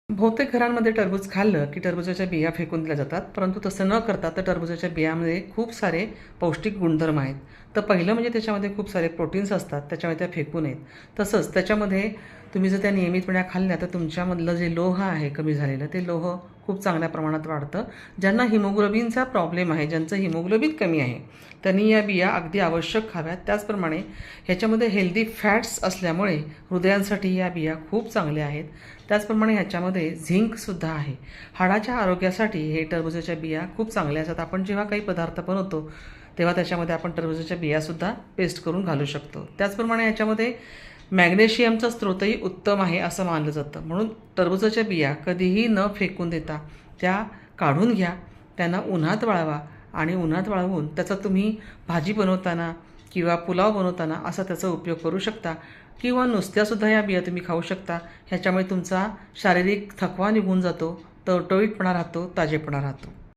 बहुतेक घरांमध्ये टरबूज खाल्लं की टरबूजाच्या बिया फेकून दिल्या जातात, परंतु तसं न करता तर टरबूजाच्या बियामध्ये खूप सारे पौष्टिक गुणधर्म आहेत. तर पहिलं म्हणजे त्याच्यामध्ये खूप सारे प्रोटीन्स असतात, त्याच्यामुळे त्या फेकू नयेत. तसंच त्याच्यामध्ये तुम्ही जर त्या नियमितपणे खाल्ल्या तर तुमच्यामधलं जे लोह आहे कमी झालेलं, ते लोह खूप चांगल्या प्रमाणात वाढतं. ज्यांना हिमोग्लोबिनचा प्रॉब्लेम आहे, ज्यांचं हिमोग्लोबिन कमी आहे, त्यांनी या बिया अगदी आवश्यक खाव्यात. त्याचप्रमाणे ह्याच्यामध्ये हेल्दी फॅट्स असल्यामुळे हृदयांसाठी या बिया खूप चांगल्या आहेत. त्याचप्रमाणे ह्याच्यामध्ये झिंकसुद्धा आहे. हाडाच्या आरोग्यासाठी हे टरबूजाच्या बिया खूप चांगल्या असतात. आपण जेव्हा काही पदार्थ बनवतो तेव्हा त्याच्यामध्ये आपण टरबूजाच्या बियासुद्धा पेस्ट करून घालू शकतो. त्याचप्रमाणे ह्याच्यामध्ये मॅग्नेशियमचा स्रोतही उत्तम आहे असं मानलं जातं. म्हणून टरबूजाच्या बिया कधीही न फेकून देता त्या काढून घ्या, त्यांना उन्हात वाळवा आणि उन्हात वाळवून त्याचा तुम्ही भाजी बनवताना किंवा पुलाव बनवताना असा त्याचा उपयोग करू शकता किंवा नुसत्यासुद्धा या बिया तुम्ही खाऊ शकता. ह्याच्यामुळे तुमचा शारीरिक थकवा निघून जातो, टवटवीतपणा राहतो, ताजेपणा राहतो.